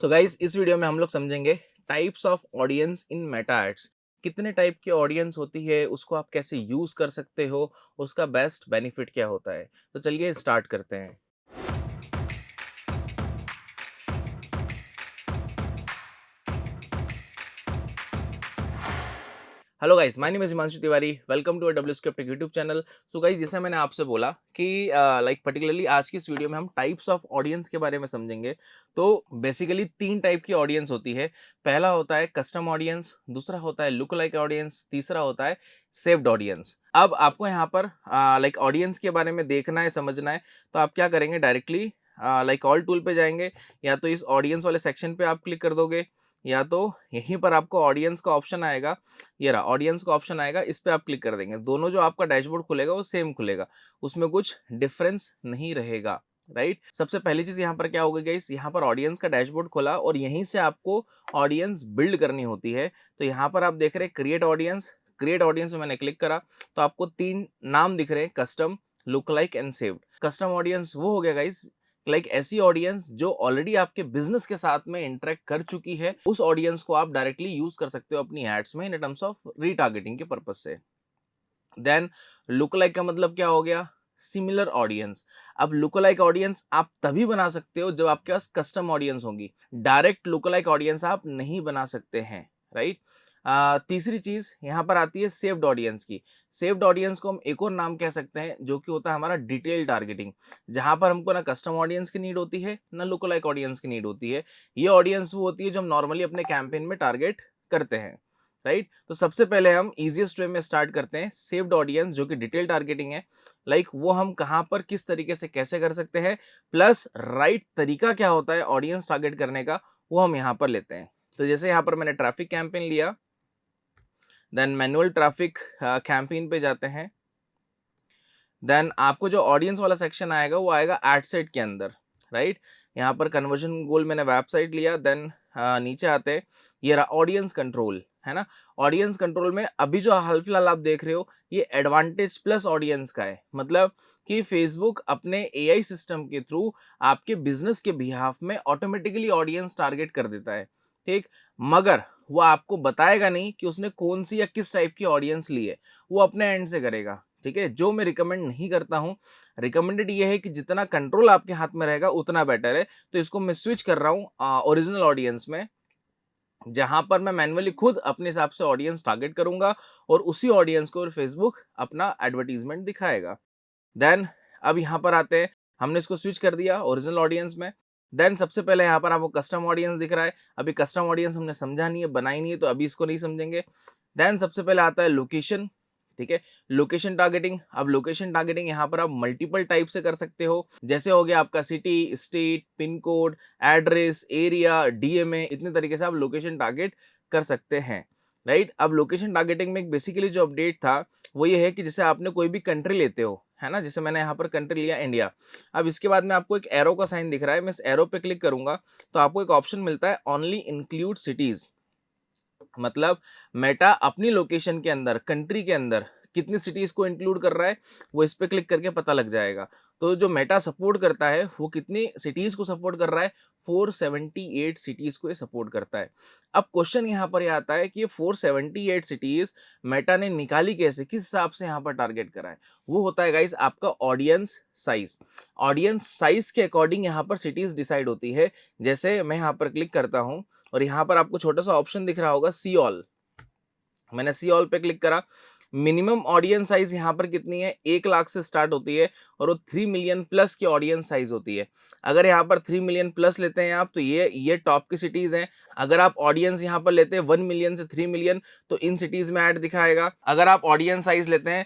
So guys, इस video में हम लोग समझेंगे types of audience in Meta ads. कितने टाइप की ऑडियंस होती है, उसको आप कैसे यूज कर सकते हो, उसका बेस्ट बेनिफिट क्या होता है। तो चलिए स्टार्ट करते हैं। Hello guys, my name is Himanshu Tiwari. Welcome to W script YouTube channel. So guys, जैसे मैंने आपसे बोला कि पर्टिकुलरली आज की इस वीडियो में हम टाइप्स ऑफ ऑडियंस के बारे में समझेंगे। तो बेसिकली तीन टाइप की ऑडियंस होती है। पहला होता है कस्टम ऑडियंस, दूसरा होता है लुक लाइक ऑडियंस, तीसरा होता है सेव्ड ऑडियंस। अब आपको यहाँ पर ऑडियंस के बारे में देखना है, समझना है, तो आप क्या करेंगे, डायरेक्टली ऑल टूल पे जाएंगे, या तो इस ऑडियंस वाले सेक्शन पे आप क्लिक कर दोगे, या तो यहीं पर आपको ऑडियंस का ऑप्शन आएगा। ये रहा ऑडियंस का ऑप्शन आएगा, इस पे आप क्लिक कर देंगे। दोनों जो आपका डैशबोर्ड खुलेगा वो सेम खुलेगा, उसमें कुछ डिफरेंस नहीं रहेगा। राइट, सबसे पहली चीज यहाँ पर क्या होगी गाइस, यहाँ पर ऑडियंस का डैशबोर्ड खोला और यहीं से आपको ऑडियंस बिल्ड करनी होती है। तो यहाँ पर आप देख रहे हैं क्रिएट ऑडियंस। क्रिएट ऑडियंस में मैंने क्लिक करा तो आपको तीन नाम दिख रहे हैं, custom, look like and saved. Custom audience वो हो गया गाइस, ऐसी ऑडियंस जो ऑलरेडी आपके बिजनेस के साथ में इंटरेक्ट कर चुकी है, उस ऑडियंस को आप डायरेक्टली यूज कर सकते हो अपनी एड्स में इन टर्म्स ऑफ रीटारगेटिंग के पर्पज से। देन लुक लाइक का मतलब क्या हो गया, सिमिलर ऑडियंस। अब लुक लाइक ऑडियंस आप तभी बना सकते हो जब आपके पास कस्टम ऑडियंस होगी। डायरेक्ट लुक लाइक ऑडियंस आप नहीं बना सकते हैं। राइट, तीसरी चीज यहाँ पर आती है सेव्ड ऑडियंस की। सेव्ड ऑडियंस को हम एक और नाम कह सकते हैं, जो कि होता है हमारा डिटेल टारगेटिंग, जहां पर हमको ना कस्टम ऑडियंस की नीड होती है, ना लुक लाइक ऑडियंस की नीड होती है। ये ऑडियंस वो होती है जो हम नॉर्मली अपने कैंपेन में टारगेट करते हैं। राइट, तो सबसे पहले हम इजीएस्ट वे में स्टार्ट करते हैं, सेव्ड ऑडियंस जो कि डिटेल टारगेटिंग है। वो हम कहां पर किस तरीके से कैसे कर सकते हैं, प्लस राइट तरीका क्या होता है ऑडियंस टारगेट करने का, वो हम यहाँ पर लेते हैं। तो जैसे यहाँ पर मैंने ट्रैफिक कैंपेन लिया, देन मैनुअल ट्रैफिक कैंपेन पे जाते हैं। देन आपको जो ऑडियंस वाला सेक्शन आएगा वो आएगा एड सेट के अंदर। राइट, यहाँ पर कन्वर्जन गोल मैंने वेबसाइट लिया। देन नीचे आते हैं, ये रहा ऑडियंस कंट्रोल, है ना। ऑडियंस कंट्रोल में अभी जो हाल फिलहाल आप देख रहे हो, ये एडवांटेज प्लस ऑडियंस का है। मतलब कि फेसबुक अपने एआई सिस्टम के थ्रू आपके बिजनेस के बिहाफ में ऑटोमेटिकली ऑडियंस टारगेट कर देता है। ठीक, मगर वो आपको बताएगा नहीं कि उसने कौन सी या किस टाइप की ऑडियंस ली है, वो अपने एंड से करेगा। ठीक है, जो मैं रिकमेंड नहीं करता हूँ। रिकमेंडेड ये है कि जितना कंट्रोल आपके हाथ में रहेगा उतना बेटर है। तो इसको मैं स्विच कर रहा हूँ ओरिजिनल ऑडियंस में, जहां पर मैं मैन्युअली खुद अपने हिसाब से ऑडियंस टारगेट करूंगा और उसी ऑडियंस को फेसबुक अपना एडवर्टीजमेंट दिखाएगा। देन अब यहाँ पर आते हैं, हमने इसको स्विच कर दिया ओरिजिनल ऑडियंस में। देन सबसे पहले यहाँ पर आपको कस्टम ऑडियंस दिख रहा है। अभी कस्टम ऑडियंस हमने समझा नहीं है, बनाई नहीं है, तो अभी इसको नहीं समझेंगे। देन सबसे पहले आता है लोकेशन। ठीक है, लोकेशन टारगेटिंग। अब लोकेशन टारगेटिंग यहाँ पर आप मल्टीपल टाइप से कर सकते हो। जैसे हो गया आपका city, state, pin code, address, area, DMA, इतने तरीके से आप लोकेशन टारगेट कर सकते हैं। राइट, अब लोकेशन टारगेटिंग में एक बेसिकली जो अपडेट था वो ये है कि जैसे आपने कोई भी कंट्री लेते हो, है ना, जैसे मैंने यहाँ पर कंट्री लिया इंडिया। अब इसके बाद में आपको एक एरो का साइन दिख रहा है, मैं इस एरो पे क्लिक करूंगा तो आपको एक ऑप्शन मिलता है ओनली इंक्लूड सिटीज। मतलब मेटा अपनी लोकेशन के अंदर, कंट्री के अंदर कितनी सिटीज को इंक्लूड कर रहा है, वो इस पे क्लिक करके पता लग जाएगा। तो जो मेटा सपोर्ट करता है वो कितनी सिटीज को सपोर्ट कर रहा है, 478 सिटीज को ये सपोर्ट करता है। अब क्वेश्चन यहाँ पर ये आता है कि ये 478 सिटीज मेटा ने निकाली कैसे, किस हिसाब से यहाँ पर टारगेट करा है। वो होता है गाइस आपका ऑडियंस साइज। ऑडियंस साइज के अकॉर्डिंग यहाँ पर सिटीज डिसाइड होती है। जैसे मैं यहाँ पर क्लिक करता हूँ और यहाँ पर आपको छोटा सा ऑप्शन दिख रहा होगा सी ऑल। मैंने सी ऑल पे क्लिक करा। मिनिमम ऑडियंस साइज यहाँ पर कितनी है, 1 लाख से स्टार्ट होती है और वो 3 मिलियन प्लस की ऑडियंस साइज होती है। अगर यहाँ पर 3 मिलियन प्लस लेते हैं आप तो ये टॉप की सिटीज हैं। अगर आप ऑडियंस यहाँ पर लेते हैं 1 मिलियन से 3 मिलियन तो इन सिटीज में ऐड दिखाएगा। अगर आप ऑडियंस साइज लेते हैं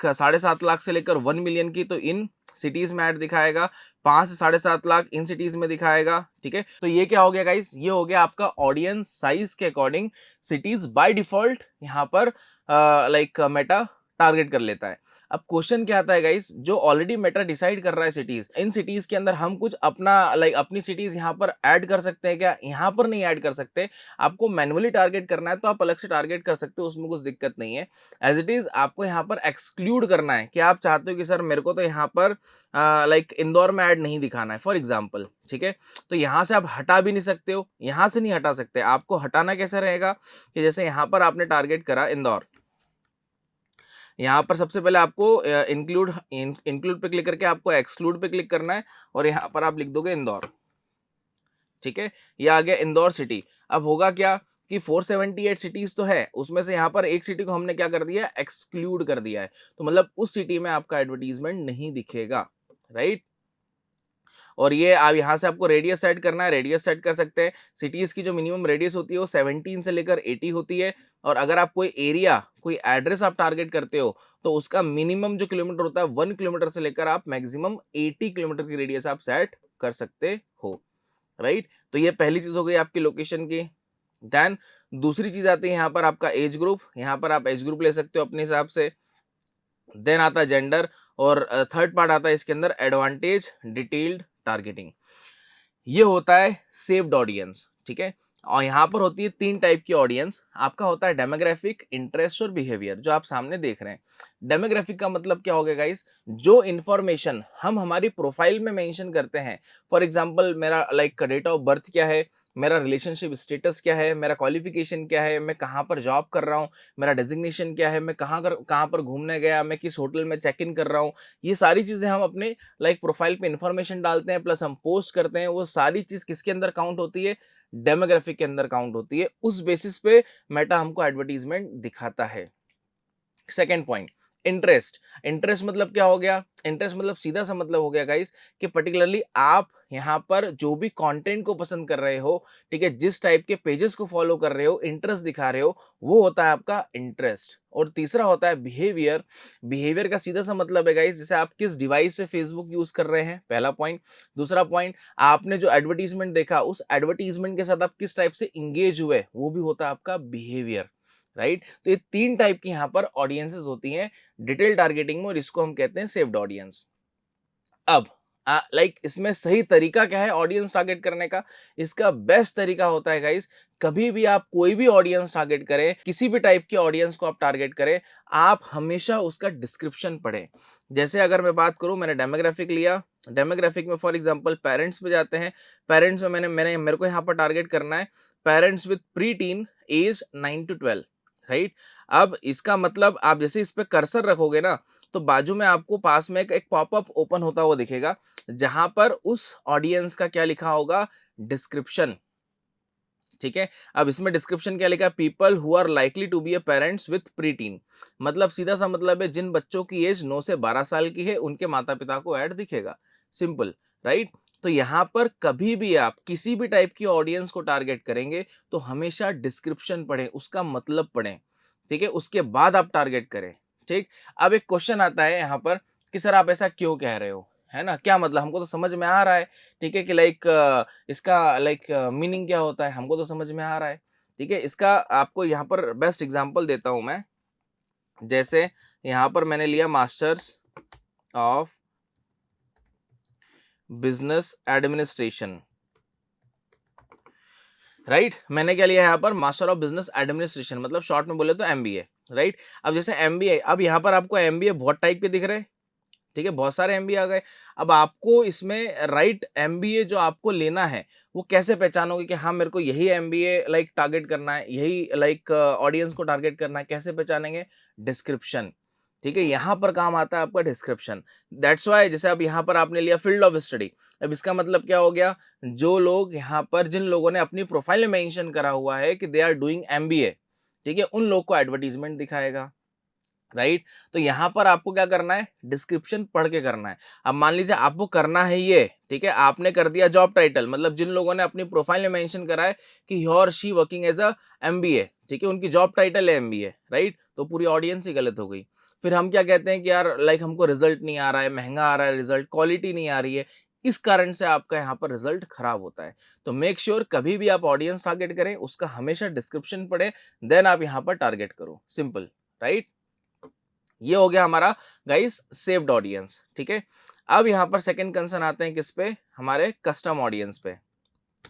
7.5 लाख से लेकर 1 मिलियन की तो इन सिटीज में ऐड दिखाएगा। 5 से 7.5 लाख इन सिटीज में दिखाएगा। ठीक है, तो ये क्या हो गया गाइस, ये हो गया आपका ऑडियंस साइज के अकॉर्डिंग सिटीज बाय डिफॉल्ट यहाँ पर मेटा टारगेट कर लेता है। अब क्वेश्चन क्या आता है गाइस, जो ऑलरेडी मेटा डिसाइड कर रहा है सिटीज, इन सिटीज के अंदर हम कुछ अपना अपनी सिटीज यहाँ पर ऐड कर सकते हैं क्या? यहाँ पर नहीं ऐड कर सकते। आपको मैन्युअली टारगेट करना है तो आप अलग से टारगेट कर सकते हो, उसमें कुछ दिक्कत नहीं है। एज इट इज आपको यहाँ पर एक्सक्लूड करना है कि आप चाहते हो कि सर मेरे को तो यहाँ पर इंदौर में ऐड नहीं दिखाना है फॉर एग्जाम्पल, ठीक है। तो यहाँ से आप हटा भी नहीं सकते हो, यहाँ से नहीं हटा सकते। आपको हटाना कैसे रहेगा कि जैसे यहाँ पर आपने टारगेट करा इंदौर, यहाँ पर सबसे पहले आपको इंक्लूड पे क्लिक करके आपको एक्सक्लूड पे क्लिक करना है और यहाँ पर आप लिख दोगे इंदौर, ठीक है। ये आ गया इंदौर सिटी। अब होगा क्या कि 478 सिटीज तो है, उसमें से यहाँ पर एक सिटी को हमने क्या कर दिया, एक्सक्लूड कर दिया है। तो मतलब उस सिटी में आपका एडवर्टीजमेंट नहीं दिखेगा, राइट। और ये आप यहाँ से आपको रेडियस सेट करना है, रेडियस सेट कर सकते हैं। सिटीज की जो मिनिमम रेडियस होती है वो 17 से लेकर 80 होती है। और अगर आप कोई एरिया, कोई एड्रेस आप टारगेट करते हो तो उसका मिनिमम जो किलोमीटर होता है 1 किलोमीटर से लेकर आप मैक्सिमम 80 किलोमीटर की रेडियस आप सेट कर सकते हो, राइट। तो ये पहली चीज हो गई आपकी लोकेशन की। देन दूसरी चीज आती है यहाँ पर आपका एज ग्रुप, यहाँ पर आप एज ग्रुप ले सकते हो अपने हिसाब से। देन आता है जेंडर और थर्ड पार्ट आता है इसके अंदर एडवांटेज डिटेल्ड टारगेटिंग। ये होता है सेव्ड ऑडियंस, ठीक है। और यहाँ पर होती है 3 टाइप की ऑडियंस। आपका होता है डेमोग्राफिक, इंटरेस्ट और बिहेवियर, जो आप सामने देख रहे हैं। डेमोग्राफिक का मतलब क्या हो गया गाइस, जो इन्फॉर्मेशन हम हमारी प्रोफाइल में मेंशन करते हैं। फॉर एग्जांपल मेरा डेट ऑफ बर्थ क्या है, मेरा रिलेशनशिप स्टेटस क्या है, मेरा क्वालिफिकेशन क्या है, मैं कहाँ पर जॉब कर रहा हूँ, मेरा डेजिग्नेशन क्या है, मैं कहाँ पर घूमने गया, मैं किस होटल में चेक इन कर रहा हूँ। ये सारी चीजें हम अपने प्रोफाइल पे इंफॉर्मेशन डालते हैं, प्लस हम पोस्ट करते हैं। वो सारी चीज किसके अंदर काउंट होती है, डेमोग्राफिक के अंदर काउंट होती है। उस बेसिस पे मेटा हमको एडवर्टीजमेंट दिखाता है। Second point, interest. इंटरेस्ट मतलब क्या हो गया, इंटरेस्ट मतलब सीधा सा मतलब हो गया गाइस कि पर्टिकुलरली आप यहाँ पर जो भी कंटेंट को पसंद कर रहे हो, ठीक है, जिस टाइप के पेजेस को फॉलो कर रहे हो, इंटरेस्ट दिखा रहे हो, वो होता है आपका इंटरेस्ट। और तीसरा होता है बिहेवियर। बिहेवियर का सीधा सा मतलब है गाइस, जैसे आप किस डिवाइस से फेसबुक यूज कर रहे हैं, पहला पॉइंट। दूसरा पॉइंट, आपने जो एडवर्टीजमेंट देखा उस एडवर्टीजमेंट के साथ आप किस टाइप से इंगेज हुए, वो भी होता है आपका बिहेवियर, राइट। तो ये 3 टाइप की यहाँ पर ऑडियंसेस होती हैं डिटेल टारगेटिंग में, और इसको हम कहते हैं सेव्ड ऑडियंस। अब इसमें सही तरीका क्या है ऑडियंस टारगेट करने का? इसका बेस्ट तरीका होता है गाइस, कभी भी आप कोई भी ऑडियंस टारगेट करें, किसी भी टाइप की ऑडियंस को आप टारगेट करें, आप हमेशा उसका डिस्क्रिप्शन पढ़ें। जैसे अगर मैं बात करूं, मैंने डेमोग्राफिक लिया, डेमोग्राफिक में फॉर एग्जांपल पेरेंट्स पे जाते हैं। पेरेंट्स में मैंने मेरे को यहाँ पर टारगेट करना है parents with pre teen age 9 to 12, right. अब इसका मतलब आप जैसे इस पे कर्सर रखोगे ना, तो बाजू में आपको पास में एक पॉपअप ओपन होता हुआ दिखेगा, जहां पर उस ऑडियंस का क्या लिखा होगा, डिस्क्रिप्शन, ठीक है। अब इसमें डिस्क्रिप्शन क्या लिखा है, people who are likely to be a parents with preteen. मतलब सीधा सा मतलब है जिन बच्चों की एज 9 से 12 साल की है उनके माता पिता को ऐड दिखेगा, सिंपल, राइट। तो यहाँ पर कभी भी आप किसी भी टाइप की ऑडियंस को टारगेट करेंगे तो हमेशा डिस्क्रिप्शन पढ़ें, उसका मतलब पढ़ें, ठीक है, उसके बाद आप टारगेट करें, ठीक। अब एक क्वेश्चन आता है यहाँ पर कि सर आप ऐसा क्यों कह रहे हो, है ना, क्या मतलब, हमको तो समझ में आ रहा है, ठीक है, कि इसका मीनिंग क्या होता है, हमको तो समझ में आ रहा है, ठीक है। इसका आपको यहाँ पर बेस्ट एग्जांपल देता हूं मैं। जैसे यहाँ पर मैंने लिया masters of business administration, right. मैंने क्या लिया यहाँ पर, मास्टर ऑफ बिजनेस एडमिनिस्ट्रेशन, मतलब शॉर्ट में बोले तो एमबीए, राइट। अब जैसे एमबीए, अब यहाँ पर आपको एमबीए बहुत टाइप के दिख रहे हैं, ठीक है, बहुत सारे एमबीए आ गए। अब आपको इसमें राइट एमबीए जो आपको लेना है वो कैसे पहचानोगे कि हाँ मेरे को यही एमबीए टारगेट करना है, यही ऑडियंस को टारगेट करना है, कैसे पहचानेंगे, डिस्क्रिप्शन, ठीक है। यहाँ पर काम आता है आपका डिस्क्रिप्शन। दैट्स वाई जैसे अब यहाँ पर आपने लिया फील्ड ऑफ स्टडी। अब इसका मतलब क्या हो गया, जो लोग यहाँ पर, जिन लोगों ने अपनी प्रोफाइल में मेंशन करा हुआ है कि दे आर डूइंग एमबीए, ठीक है, उन लोग को एडवर्टीजमेंट दिखाएगा, राइट। तो यहां पर आपको क्या करना है, डिस्क्रिप्शन पढ़ के करना है। अब मान लीजिए आपको करना है ये, ठीक है, आपने कर दिया जॉब टाइटल, मतलब जिन लोगों ने अपनी प्रोफाइल में मेंशन करा है कि ही और she working as a MBA, ठीक है, उनकी जॉब टाइटल है एमबीए, राइट, तो पूरी ऑडियंस ही गलत हो गई। फिर हम क्या कहते हैं कि यार हमको रिजल्ट नहीं आ रहा है, महंगा आ रहा है रिजल्ट, क्वालिटी नहीं आ रही है, इस कारण से आपका यहाँ पर रिजल्ट खराब होता है। तो मेक श्योर कभी भी आप ऑडियंस टारगेट करें उसका हमेशा डिस्क्रिप्शन पढ़े, देन आप यहाँ पर टारगेट करो, सिंपल, राइट। ये हो गया हमारा गाइस सेव्ड ऑडियंस, ठीक है। अब यहाँ पर सेकंड कंसर्न आते हैं किस पे, हमारे कस्टम ऑडियंस पे,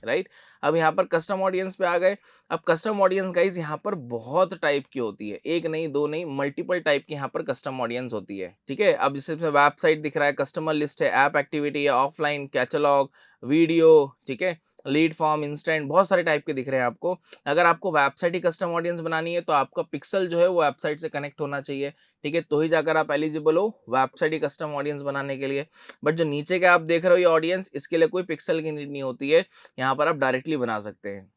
राइट। अब यहाँ पर कस्टम ऑडियंस पे आ गए। अब कस्टम ऑडियंस गाइज यहाँ पर बहुत टाइप की होती है, एक नहीं दो नहीं, मल्टीपल टाइप की यहाँ पर कस्टम ऑडियंस होती है, ठीक है। अब जैसे इसमें वेबसाइट दिख रहा है, कस्टमर लिस्ट है, ऐप एक्टिविटी है, ऑफलाइन कैटलॉग, वीडियो, ठीक है, लीड फॉर्म, इंस्टेंट, बहुत सारे टाइप के दिख रहे हैं आपको। अगर आपको वेबसाइट ही कस्टम ऑडियंस बनानी है तो आपका पिक्सल जो है वो वेबसाइट से कनेक्ट होना चाहिए, ठीक है, तो ही जाकर आप एलिजिबल हो वेबसाइट ही कस्टम ऑडियंस बनाने के लिए। बट जो नीचे के आप देख रहे हो ये ऑडियंस, इसके लिए कोई पिक्सल की नीड नहीं होती है, यहाँ पर आप डायरेक्टली बना सकते हैं,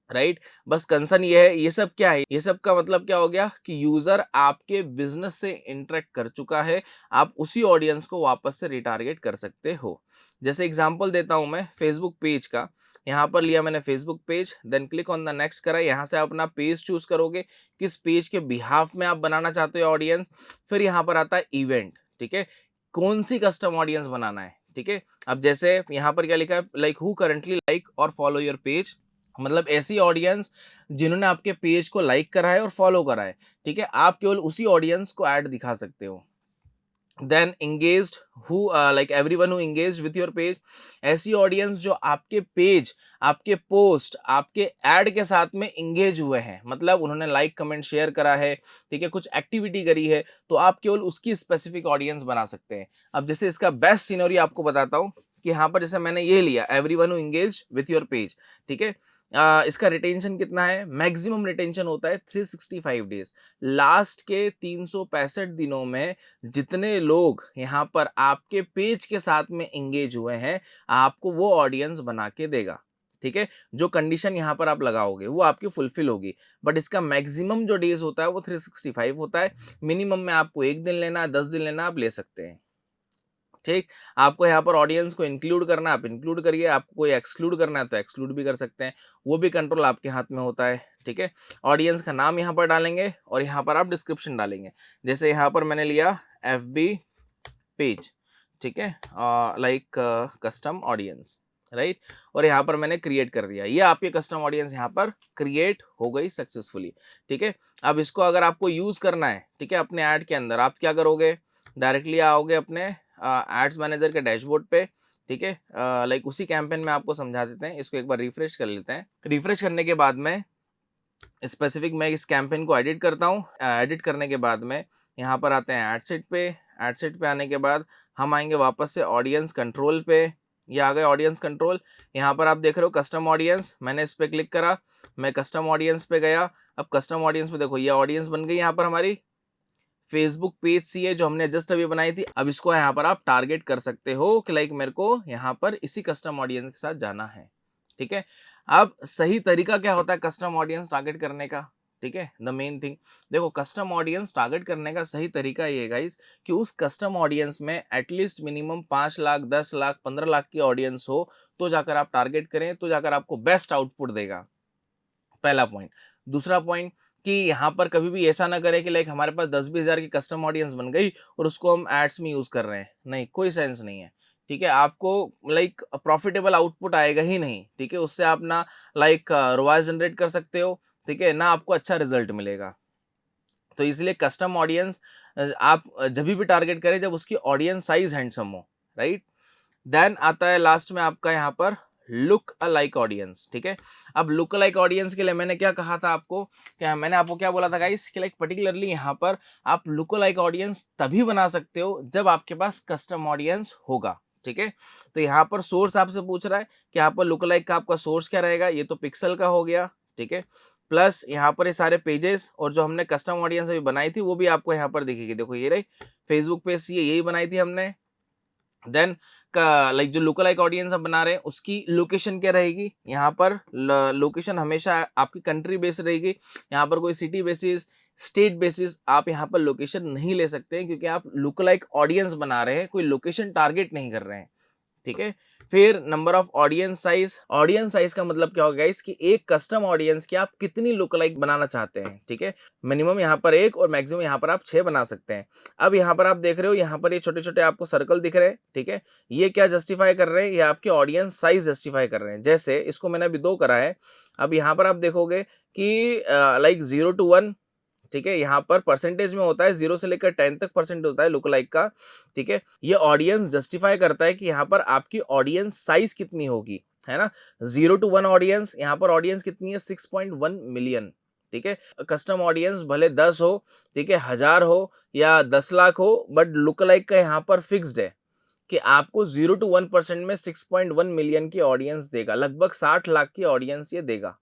राइट। बस कंसर्न ये है, ये सब क्या है, ये सब का मतलब क्या हो गया कि यूजर आपके बिजनेस से इंटरेक्ट कर चुका है, आप उसी ऑडियंस को वापस से रिटारगेट कर सकते हो। जैसे एग्जांपल देता हूं मैं फेसबुक पेज का, यहाँ पर लिया मैंने Facebook page, then click on the next करा, यहाँ से आप अपना पेज चूज करोगे, किस पेज के बिहाफ में आप बनाना चाहते हो ऑडियंस। फिर यहाँ पर आता है इवेंट, ठीक है, कौन सी कस्टम ऑडियंस बनाना है, ठीक है। अब जैसे यहाँ पर क्या लिखा है, लाइक हु करंटली लाइक और फॉलो योर पेज, मतलब ऐसी ऑडियंस जिन्होंने आपके पेज को लाइक करा है और फॉलो करा है, ठीक है, आप केवल उसी ऑडियंस को ऐड दिखा सकते हो। Then engaged, who like everyone who engaged with your page, ऐसी ऑडियंस जो आपके पेज, आपके पोस्ट, आपके ऐड के साथ में इंगेज हुए हैं, मतलब उन्होंने लाइक कमेंट शेयर करा है, ठीक है, कुछ एक्टिविटी करी है, तो आप केवल उसकी स्पेसिफिक ऑडियंस बना सकते हैं। अब जैसे इसका बेस्ट सिनेरियो आपको बताता हूँ कि यहाँ पर जैसे मैंने ये लिया everyone who engage with your page, ठीक है, इसका रिटेंशन कितना है, मैक्सिमम रिटेंशन होता है 365 डेज, लास्ट के 365 दिनों में जितने लोग यहाँ पर आपके पेज के साथ में एंगेज हुए हैं, आपको वो ऑडियंस बना के देगा, ठीक है। जो कंडीशन यहाँ पर आप लगाओगे वो आपकी फुलफिल होगी, बट इसका मैक्सिमम जो डेज होता है वो 365 होता है। मिनिमम में आपको 1 दिन लेना, 10 दिन लेना, आप ले सकते हैं, ठीक। आपको यहाँ पर ऑडियंस को इंक्लूड करना, आप इंक्लूड करिए, आपको कोई एक्सक्लूड करना है तो एक्सक्लूड भी कर सकते हैं, वो भी कंट्रोल आपके हाथ में होता है, ठीक है। ऑडियंस का नाम यहाँ पर डालेंगे और यहाँ पर आप डिस्क्रिप्शन डालेंगे, जैसे यहाँ पर मैंने लिया FB पेज, ठीक है, लाइक कस्टम ऑडियंस, राइट, और यहाँ पर मैंने क्रिएट कर दिया, ये आपकी कस्टम ऑडियंस यहाँ पर क्रिएट हो गई सक्सेसफुली, ठीक है। अब इसको अगर आपको यूज करना है, ठीक है, अपने ऐड के अंदर, आप क्या करोगे, डायरेक्टली आओगे अपने एड्स मैनेजर के डैशबोर्ड पे, ठीक है, लाइक उसी कैंपेन में आपको समझा देते हैं, इसको एक बार रिफ्रेश कर लेते हैं। रिफ्रेश करने के बाद में स्पेसिफिक मैं इस कैंपेन को एडिट करता हूँ, एडिट करने के बाद में यहाँ पर आते हैं एडसेट पे, एडसेट पे आने के बाद हम आएंगे वापस से ऑडियंस कंट्रोल पे, ये आ गए ऑडियंस कंट्रोल। यहाँ पर आप देख रहे हो कस्टम ऑडियंस, मैंने इस पर क्लिक करा, मैं कस्टम ऑडियंस पे गया। अब कस्टम ऑडियंस पे देखो ये ऑडियंस बन गई यहाँ पर हमारी फेसबुक पेज सी है जो हमने जस्ट अभी बनाई थी। अब इसको यहाँ पर आप टारगेट कर सकते हो कि लाइक मेरे को यहाँ पर इसी कस्टम ऑडियंस के साथ जाना है, ठीक है। अब सही तरीका क्या होता है कस्टम ऑडियंस टारगेट करने का, ठीक है, द मेन थिंग, देखो कस्टम ऑडियंस टारगेट करने का सही तरीका ये है गाइस कि उस कस्टम ऑडियंस में एटलीस्ट मिनिमम 5 लाख, 10 लाख, 15 लाख की ऑडियंस हो, तो जाकर आप टारगेट करें, तो जाकर आपको बेस्ट आउटपुट देगा, पहला पॉइंट। दूसरा पॉइंट कि यहाँ पर कभी भी ऐसा ना करें कि लाइक हमारे पास 10-20 हज़ार की कस्टम ऑडियंस बन गई और उसको हम एड्स में यूज कर रहे हैं, नहीं, कोई सेंस नहीं है, ठीक है। आपको लाइक प्रॉफिटेबल आउटपुट आएगा ही नहीं, ठीक है, उससे आप ना लाइक ROAS जनरेट कर सकते हो, ठीक है, ना आपको अच्छा रिजल्ट मिलेगा। तो इसलिए कस्टम ऑडियंस आप जब भी टारगेट करें जब उसकी ऑडियंस साइज हैंडसम हो, राइट। देन आता है लास्ट में आपका यहाँ पर लुक अलाइक ऑडियंस, ठीक है। अब लुक अलाइक ऑडियंस के लिए मैंने क्या कहा था आपको, क्या मैंने आपको क्या बोला था गाइस कि लाइक पर्टिकुलरली यहाँ पर आप लुक अलाइक ऑडियंस तभी बना सकते हो जब आपके पास कस्टम ऑडियंस होगा, ठीक है। तो यहाँ पर सोर्स आपसे पूछ रहा है कि यहाँ पर लुक अलाइक का आपका सोर्स क्या रहेगा, ये तो पिक्सल का हो गया, ठीक है, प्लस यहाँ पर ये सारे पेजेस और जो हमने कस्टम ऑडियंस अभी बनाई थी वो भी आपको यहाँ पर दिखेगी, देखो ये रही फेसबुक पेज, ये यही बनाई थी हमने। देन का लाइक जो लोकल लाइक ऑडियंस हम बना रहे हैं उसकी लोकेशन क्या रहेगी, यहाँ पर लोकेशन हमेशा आपकी कंट्री बेस्ड रहेगी, यहाँ पर कोई सिटी बेसिस, स्टेट बेसिस आप यहाँ पर लोकेशन नहीं ले सकते हैं, क्योंकि आप लुक लाइक ऑडियंस बना रहे हैं, कोई लोकेशन टारगेट नहीं कर रहे हैं, ठीक है। फिर नंबर ऑफ ऑडियंस साइज का मतलब क्या होगा इस कि एक कस्टम ऑडियंस की आप कितनी लुक लाइक बनाना चाहते हैं, ठीक है। मिनिमम यहाँ पर 1 और मैक्सिमम यहाँ पर आप 6 बना सकते हैं। अब यहाँ पर आप देख रहे हो यहाँ पर ये छोटे छोटे आपको सर्कल दिख रहे हैं, ठीक है, ये क्या जस्टिफाई कर रहे हैं, ये आपके ऑडियंस साइज जस्टिफाई कर रहे हैं। जैसे इसको मैंने अभी 2 करा है, अब यहाँ पर आप देखोगे कि लाइक 0 to 1, ठीक है, यहाँ पर परसेंटेज में होता है, 0 से लेकर 10 तक परसेंट होता है लुक लाइक का। ठीक है, ये ऑडियंस जस्टिफाई करता है कि यहाँ पर आपकी ऑडियंस साइज कितनी होगी, है ना। 0 to 1 ऑडियंस, यहाँ पर ऑडियंस कितनी है, 6.1 मिलियन। ठीक है, कस्टम ऑडियंस भले 10 हो, ठीक है, 1000 हो या 10 लाख हो, बट लुक लाइक का यहाँ पर फिक्स्ड है कि आपको 0 to 1% में 6.1 मिलियन की ऑडियंस देगा, लगभग 60 लाख की ऑडियंस ये देगा।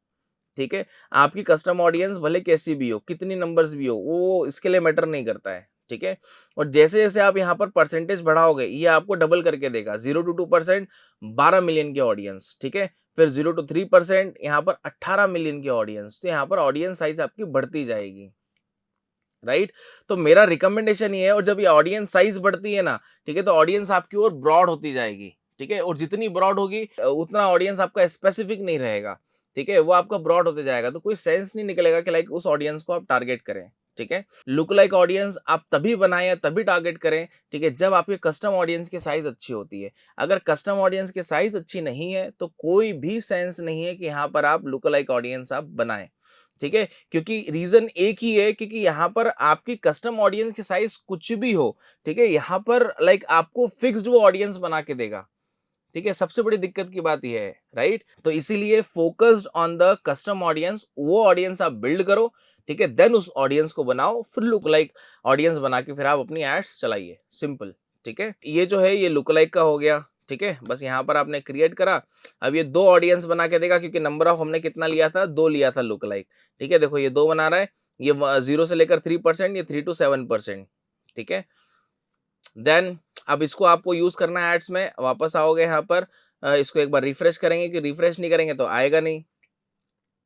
ठीक है, आपकी कस्टम ऑडियंस भले कैसी भी हो, कितनी नंबर्स भी हो, वो इसके लिए मैटर नहीं करता है। ठीक है, और जैसे जैसे आप यहाँ पर परसेंटेज बढ़ाओगे, ये आपको डबल करके देगा। 0 to 2% 12 मिलियन की ऑडियंस, ठीक है, फिर 0 to 3% यहाँ पर 18 मिलियन की ऑडियंस। तो यहाँ पर ऑडियंस साइज आपकी बढ़ती जाएगी, राइट। तो मेरा रिकमेंडेशन ये है, और जब ये ऑडियंस साइज बढ़ती है ना, ठीक है, तो ऑडियंस आपकी और ब्रॉड होती जाएगी। ठीक है, और जितनी ब्रॉड होगी उतना ऑडियंस आपका स्पेसिफिक नहीं रहेगा। ठीक है, वो आपका ब्रॉड होते जाएगा, तो कोई सेंस नहीं निकलेगा कि लाइक उस ऑडियंस को आप टारगेट करें। ठीक है, लुक लाइक ऑडियंस आप तभी बनाएं या तभी टारगेट करें, ठीक है, जब आपके कस्टम ऑडियंस की साइज अच्छी होती है। अगर कस्टम ऑडियंस की साइज अच्छी नहीं है तो कोई भी सेंस नहीं है कि यहाँ पर आप लुक लाइक ऑडियंस आप बनाएं। ठीक है, क्योंकि रीजन एक ही है, क्योंकि यहाँ पर आपकी कस्टम ऑडियंस की साइज कुछ भी हो, ठीक है, यहाँ पर लाइक आपको फिक्स्ड वो ऑडियंस बना के देगा। ठीक है, सबसे बड़ी दिक्कत की बात यह है, राइट। तो इसीलिए focused on the custom audience, वो ऑडियंस आप बिल्ड करो, ठीक है, देन उस ऑडियंस को बनाओ, फिर लुक लाइक ऑडियंस बना के फिर आप अपनी एड्स चलाइए, सिंपल। ठीक है, ये जो है ये लुक लाइक का हो गया। ठीक है, बस यहाँ पर आपने क्रिएट करा, अब ये 2 ऑडियंस बना के देगा, क्योंकि नंबर ऑफ हमने कितना लिया था, 2 लिया था लुक लाइक। ठीक है, देखो ये 2 बना रहा है, ये 0 से लेकर 3%, ये 3 to 7%। ठीक है, देन अब इसको आपको यूज करना है एड्स में। वापस आओगे यहाँ पर, इसको एक बार रिफ्रेश करेंगे, कि रिफ्रेश नहीं करेंगे तो आएगा नहीं।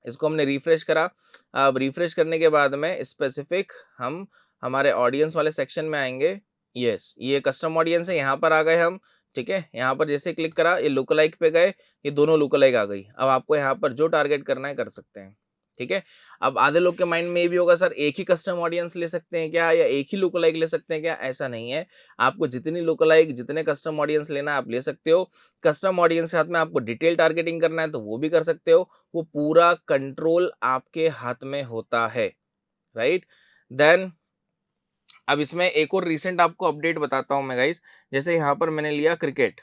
इसको हमने रिफ्रेश करा, अब रिफ्रेश करने के बाद में स्पेसिफिक हम हमारे ऑडियंस वाले सेक्शन में आएंगे। यस, ये कस्टम ऑडियंस है, यहाँ पर आ गए हम। ठीक है, यहाँ पर जैसे क्लिक करा, ये लुक लाइक पे गए, ये दोनों लुक लाइक आ गई। अब आपको यहाँ पर जो टारगेट करना है कर सकते हैं। ठीक है, अब आधे लोग के माइंड में ये भी होगा, सर एक ही कस्टम ऑडियंस ले सकते हैं क्या, या एक ही लुक लाइक ले सकते हैं क्या? ऐसा नहीं है, आपको जितनी लुक लाइक, जितने कस्टम ऑडियंस लेना है आप ले सकते हो। कस्टम ऑडियंस के साथ में आपको डिटेल टारगेटिंग करना है तो वो भी कर सकते हो। वो पूरा कंट्रोल आपके हाथ में होता है, राइट। देन अब इसमें एक और रिसेंट आपको अपडेट बताता हूं मैं गाइस। जैसे यहाँ पर मैंने लिया क्रिकेट,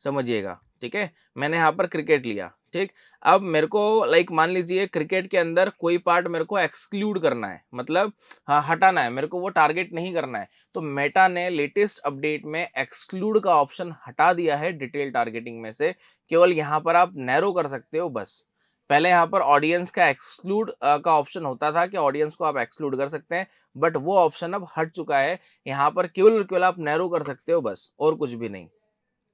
समझिएगा, ठीक है, मैंने यहाँ पर क्रिकेट लिया। ठीक, अब मेरे को लाइक मान लीजिए क्रिकेट के अंदर कोई पार्ट मेरे को एक्सक्लूड करना है, मतलब हाँ हटाना है मेरे को, वो टारगेट नहीं करना है। तो मेटा ने लेटेस्ट अपडेट में एक्सक्लूड का ऑप्शन हटा दिया है डिटेल टारगेटिंग में से। केवल यहाँ पर आप नैरो कर सकते हो बस। पहले यहाँ पर ऑडियंस का एक्सक्लूड का ऑप्शन होता था कि ऑडियंस को आप एक्सक्लूड कर सकते हैं, बट वो ऑप्शन अब हट चुका है। यहाँ पर केवल और केवल आप नैरो कर सकते हो बस, और कुछ भी नहीं,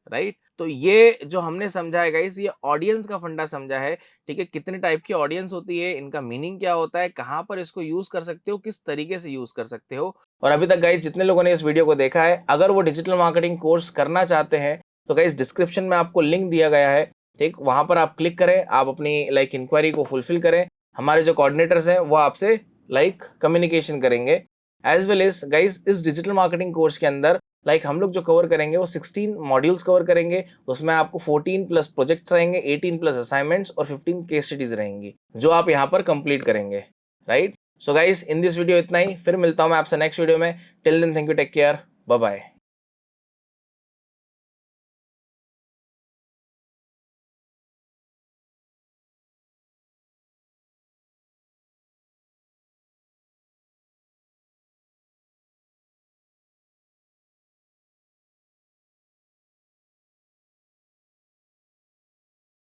राइट। तो ये जो हमने समझा है गाइस, ये ऑडियंस का फंडा समझा है। ठीक है, कितने टाइप की ऑडियंस होती है, इनका मीनिंग क्या होता है, कहाँ पर इसको यूज कर सकते हो, किस तरीके से यूज कर सकते हो। और अभी तक गाइस जितने लोगों ने इस वीडियो को देखा है, अगर वो डिजिटल मार्केटिंग कोर्स करना चाहते हैं तो गाइस डिस्क्रिप्शन में आपको लिंक दिया गया है। ठीक, वहां पर आप क्लिक करें, आप अपनी लाइक इंक्वायरी को फुलफिल करें। हमारे जो कोऑर्डिनेटर्स हैं वो आपसे लाइक कम्युनिकेशन करेंगे। एज वेल एज गाइस इस डिजिटल मार्केटिंग कोर्स के अंदर लाइक हम लोग जो कवर करेंगे वो 16 मॉड्यूल्स कवर करेंगे। उसमें आपको 14 प्लस प्रोजेक्ट्स रहेंगे, 18 प्लस असाइनमेंट्स और 15 केस स्टडीज रहेंगी, जो आप यहाँ पर कंप्लीट करेंगे, right. So guys in this video इतना ही, फिर मिलता हूँ मैं आपसे नेक्स्ट वीडियो में। Till then thank you, take care, bye bye.